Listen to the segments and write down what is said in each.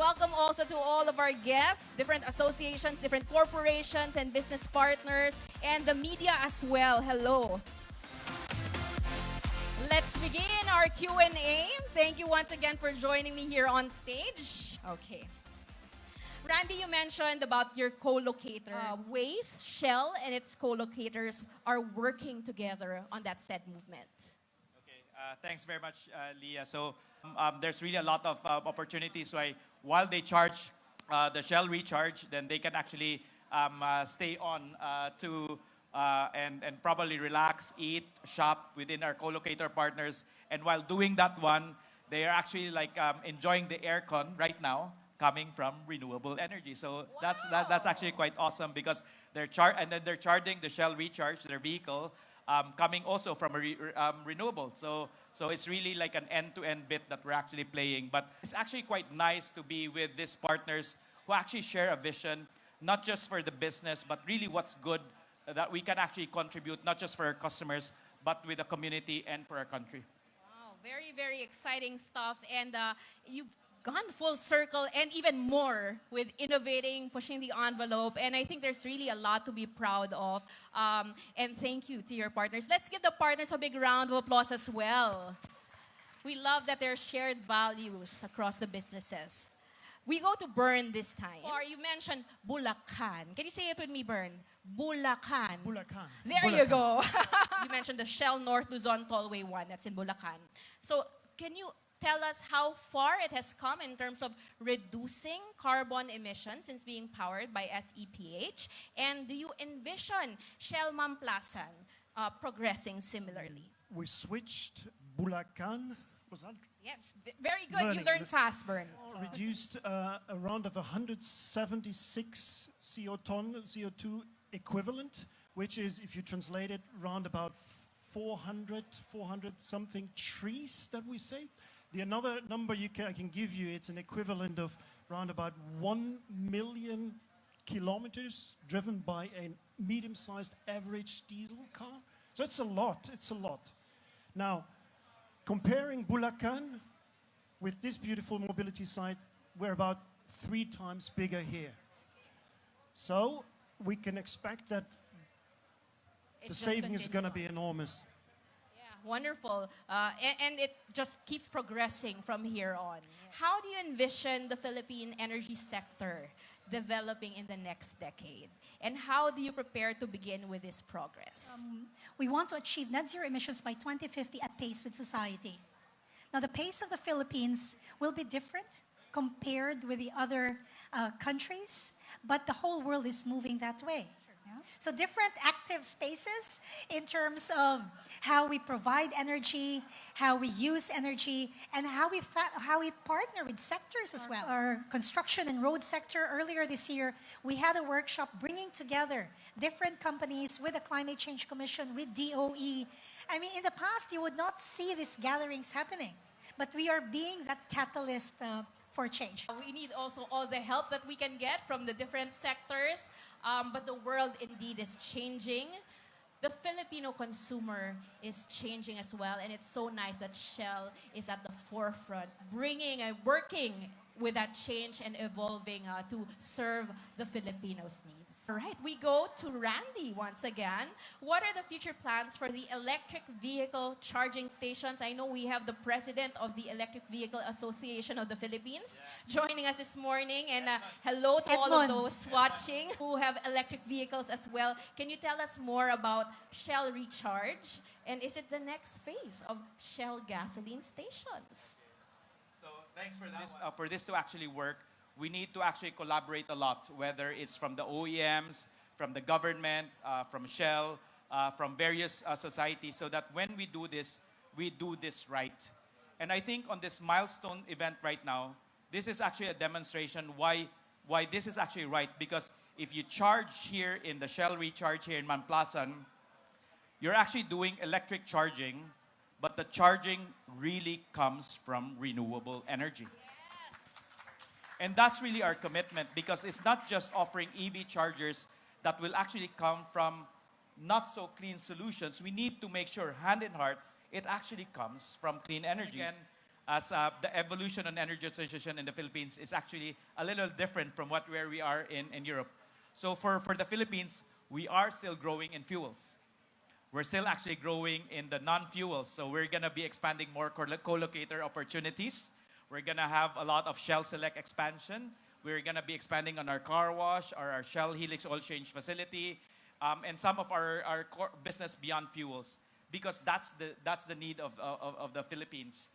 Welcome also to all of our guests, different associations, different corporations and business partners, and the media as well. Hello. Let's begin our Q&A. Thank you once again for joining me here on stage. Okay. Randy, you mentioned about your co-locators. Ways Shell and its co-locators are working together on that said movement. Okay, thanks very much, Leah. So there's really a lot of opportunities why while they charge the Shell recharge, then they can actually stay on and probably relax, eat, shop within our co-locator partners. And while doing that one, they are actually like enjoying the aircon right now coming from renewable energy. So that's actually quite awesome because they're charging the Shell recharge, their vehicle, coming also from a renewable. So it's really like an end-to-end bit that we're actually playing. But it's actually quite nice to be with these partners who actually share a vision, not just for the business, but really what's good that we can actually contribute, not just for our customers, but with the community and for our country. Wow, very, very exciting stuff. And you've gone full circle and even more with innovating, pushing the envelope. And I think there's really a lot to be proud of. And thank you to your partners. Let's give the partners a big round of applause as well. We love that there are shared values across the businesses. We go to Bern this time. Or you mentioned Bulacan. Can you say it with me, Bern? Bulacan. Bulacan. There Bulacan. you go. You mentioned the Shell North Luzon Tollway 1. That's in Bulacan. So can you tell us how far it has come in terms of reducing carbon emissions since being powered by SEPH? And do you envision Shell Mamplasan progressing similarly? We switched Bulacan. Was that? Yes, very good. You learned fast, Bern. Reduced around of 176 CO2 equivalent, which is, if you translate it, around about 400 something trees that we saved. The another number I can give you, it's an equivalent of around about 1 million kilometers driven by a medium-sized average diesel car. So it's a lot, Now, comparing Bulacan with this beautiful mobility site, we're about 3 times bigger here. So we can expect that the saving is going to be enormous. Wonderful. And it just keeps progressing from here on. How do you envision the Philippine energy sector developing in the next decade? And how do you prepare to begin with this progress? We want to achieve net zero emissions by 2050 at pace with society. Now, the pace of the Philippines will be different compared with the other countries, but the whole world is moving that way. So different active spaces in terms of how we provide energy, how we use energy, and how we partner with sectors as well. Our construction and road sector, earlier this year, we had a workshop bringing together different companies with the Climate Change Commission, with DOE. I mean, in the past, you would not see these gatherings happening, but we are being that catalyst for change. We need also all the help that we can get from the different sectors, but the world indeed is changing. The Filipino consumer is changing as well, and it's so nice that Shell is at the forefront, bringing and working with that change and evolving to serve the Filipinos' needs. All right, we go to Randy once again. What are the future plans for the electric vehicle charging stations? I know we have the president of the Electric Vehicle Association of the Philippines joining us this morning. And hello to all of those watching who have electric vehicles as well. Can you tell us more about Shell Recharge? And is it the next phase of Shell gasoline stations? Thanks for this. For this to actually work, we need to actually collaborate a lot, whether it's from the OEMs, from the government, from Shell, from various societies, so that when we do this right. And I think on this milestone event right now, this is actually a demonstration why this is actually right. Because if you charge here in the Shell Recharge here in Mamplasan, you're actually doing electric charging, but the charging really comes from renewable energy. Yes. And that's really our commitment, because it's not just offering EV chargers that will actually come from not so clean solutions. We need to make sure, hand in heart, it actually comes from clean energies. Again, as the evolution on energy transition in the Philippines is actually a little different from where we are in Europe. So for the Philippines, we are still growing in fuels. We're still actually growing in the non-fuels. So we're going to be expanding more co-locator opportunities. We're going to have a lot of Shell Select expansion. We're going to be expanding on our car wash, or our Shell Helix oil change facility, and some of our core business beyond fuels, because that's the need of the Philippines.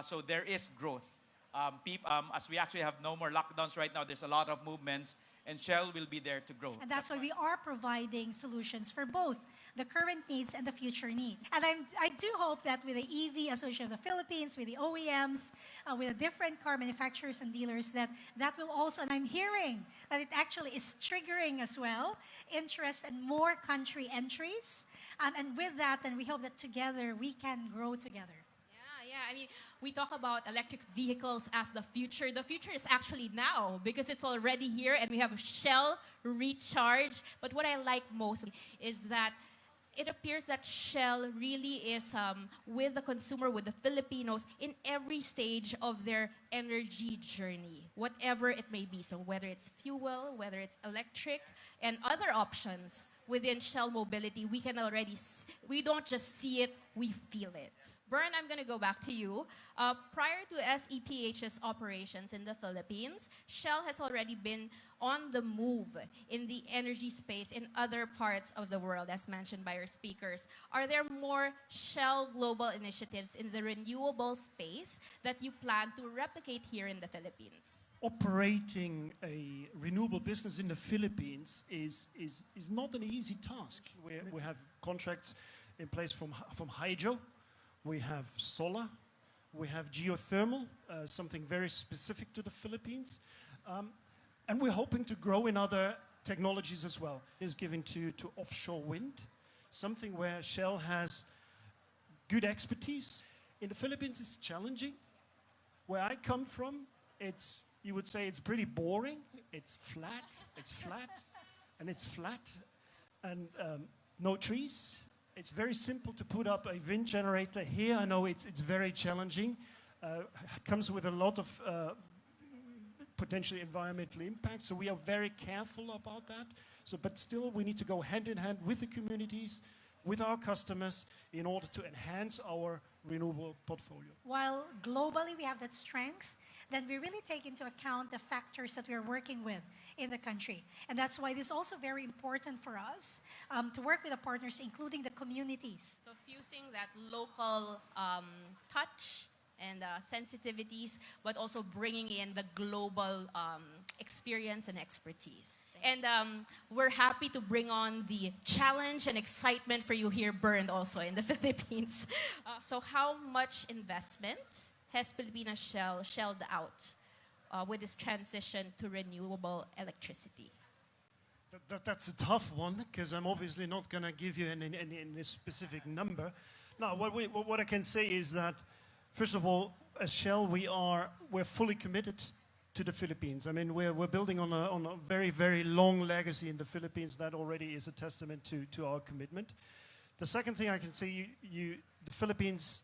So there is growth. As we actually have no more lockdowns right now, there's a lot of movements, and Shell will be there to grow. And that's why we are providing solutions for both the current needs and the future needs. And I do hope that with the EV Association of the Philippines, with the OEMs, with the different car manufacturers and dealers, that will also, and I'm hearing that it actually is triggering as well, interest in more country entries. And with that, then we hope that together we can grow together. Yeah, I mean, we talk about electric vehicles as the future. The future is actually now, because it's already here and we have Shell Recharge. But what I like most is that it appears that Shell really is with the consumer, with the Filipinos, in every stage of their energy journey, whatever it may be. So whether it's fuel, whether it's electric, and other options within Shell Mobility, we can already, we don't just see it, we feel it. Bern, I'm going to go back to you. Prior to SEPH's operations in the Philippines, Shell has already been on the move in the energy space in other parts of the world, as mentioned by our speakers. Are there more Shell global initiatives in the renewable space that you plan to replicate here in the Philippines? Operating a renewable business in the Philippines is not an easy task. We have contracts in place from hydro. We have solar, we have geothermal, something very specific to the Philippines. And we're hoping to grow in other technologies as well. Is given to offshore wind, something where Shell has good expertise. In the Philippines, it's challenging. Where I come from, you would say it's pretty boring. It's flat, and it's flat, and no trees. It's very simple to put up a wind generator here. I know it's very challenging. Comes with a lot of potentially environmental impact. So we are very careful about that. But still, we need to go hand in hand with the communities, with our customers, in order to enhance our renewable portfolio. While globally we have that strength, then we really take into account the factors that we're working with in the country. And that's why it is also very important for us to work with the partners, including the communities. So fusing that local touch and sensitivities, but also bringing in the global experience and expertise. And we're happy to bring on the challenge and excitement for you here, Bern, also in the Philippines. So how much investment has Filipina Shell shelled out with this transition to renewable electricity? That's a tough one, because I'm obviously not going to give you any specific number. Now, what I can say is that, first of all, as Shell, we're fully committed to the Philippines. I mean, we're building on a very, very long legacy in the Philippines. That already is a testament to our commitment. The second thing I can say, the Philippines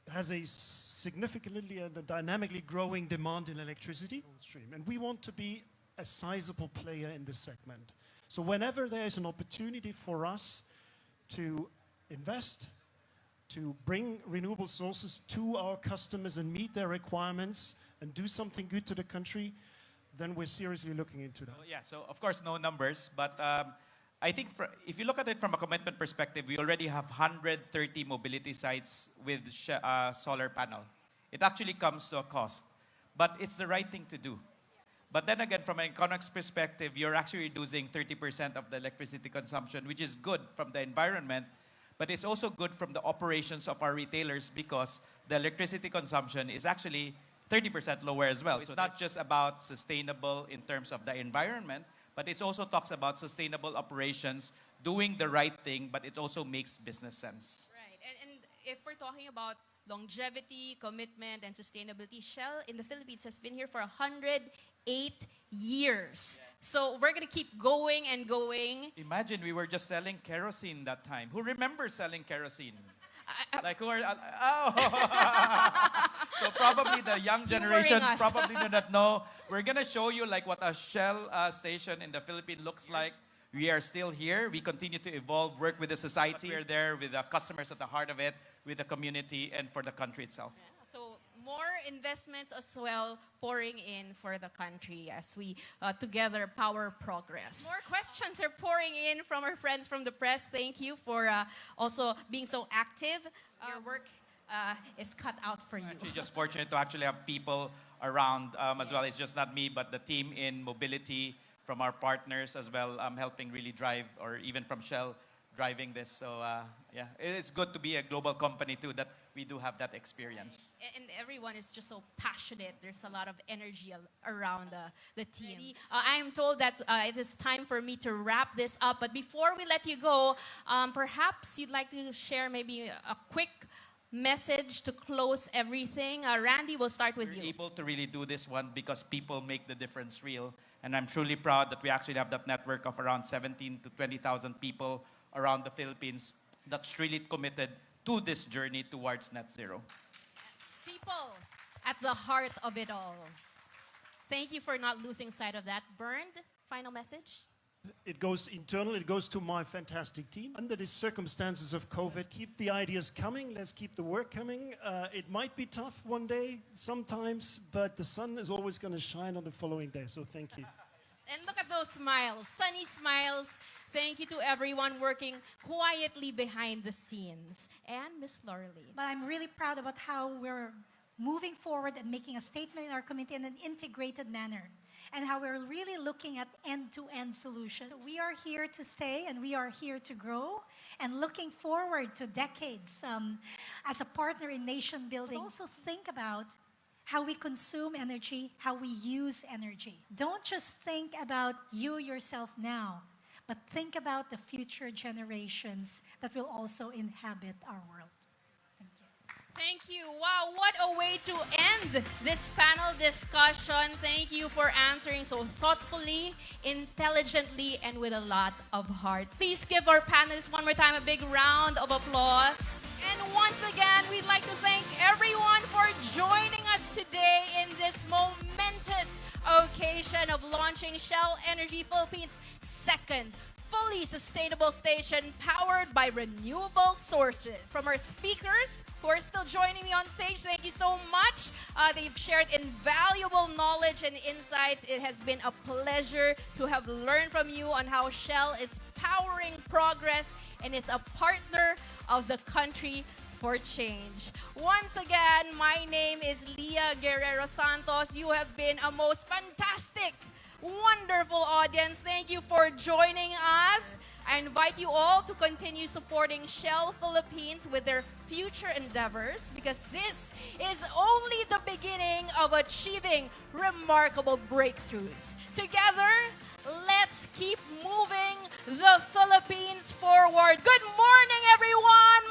has a significantly and a dynamically growing demand in electricity stream, and we want to be a sizable player in this segment. So whenever there is an opportunity for us to invest, to bring renewable sources to our customers and meet their requirements and do something good to the country, then we're seriously looking into that. Yeah, so of course no numbers, but I think if you look at it from a commitment perspective, we already have 130 mobility sites with solar panel. It actually comes to a cost, but it's the right thing to do. But then again, from an economics perspective, you're actually reducing 30% of the electricity consumption, which is good from the environment, but it's also good from the operations of our retailers, because the electricity consumption is actually 30% lower as well. So it's not just about sustainable in terms of the environment, but it also talks about sustainable operations, doing the right thing, but it also makes business sense. Right, and if we're talking about longevity, commitment, and sustainability, Shell in the Philippines has been here for 108 years. So we're going to keep going and going. Imagine we were just selling kerosene that time. Who remembers selling kerosene? Like who are? So probably the young Humoring generation us. probably do not know. We're gonna show you like what a Shell station in the Philippines looks like. We are still here. We continue to evolve, work with the society. We're there with the customers at the heart of it, with the community, and for the country itself. So more investments as well pouring in for the country as we together power progress. More questions are pouring in from our friends from the press. Thank you for also being so active. Your work is cut out for you. Actually, just fortunate to actually have people around as well. It's just not me, but the team in mobility from our partners as well, helping really drive, or even from Shell driving this. So yeah, it's good to be a global company too, that we do have that experience. And everyone is just so passionate. There's a lot of energy around the team. I am told that it is time for me to wrap this up. But before we let you go, perhaps you'd like to share maybe a quick message to close everything. Randy, we'll start with We're you. able to really do this one because people make the difference real. And I'm truly proud that we actually have that network of around 17 to 20,000 people around the Philippines that's really committed to this journey towards net zero. People at the heart of it all. Thank you for not losing sight of that. Burned, final message? It goes internal, it goes to my fantastic team. Under the circumstances of COVID, keep the ideas coming, let's keep the work coming. It might be tough one day, sometimes, but the sun is always going to shine on the following day, so thank you. And look at those smiles, sunny smiles. Thank you to everyone working quietly behind the scenes. And Miss Lauralee. But I'm really proud about how we're moving forward and making a statement in our community in an integrated manner, and how we're really looking at end-to-end solutions. So we are here to stay, and we are here to grow, and looking forward to decades as a partner in nation building. But also think about how we consume energy, how we use energy. Don't just think about you yourself now, but think about the future generations that will also inhabit our world. Thank you. Thank you. Wow, what a way to end this panel discussion. Thank you for answering so thoughtfully, intelligently, and with a lot of heart. Please give our panelists one more time a big round of applause. And once again, we'd like to thank everyone for joining us today in this momentous occasion of launching Shell Energy Philippines' second fully sustainable station powered by renewable sources. From our speakers who are still joining me on stage, thank you so much. They've shared invaluable knowledge and insights. It has been a pleasure to have learned from you on how Shell is powering progress and is a partner of the country for change. Once again, my name is Leah Guerrero Santos. You have been a most fantastic, wonderful audience. Thank you for joining us. I invite you all to continue supporting Shell Philippines with their future endeavors, because this is only the beginning of achieving remarkable breakthroughs. Together, let's keep moving the Philippines forward. Good morning, everyone!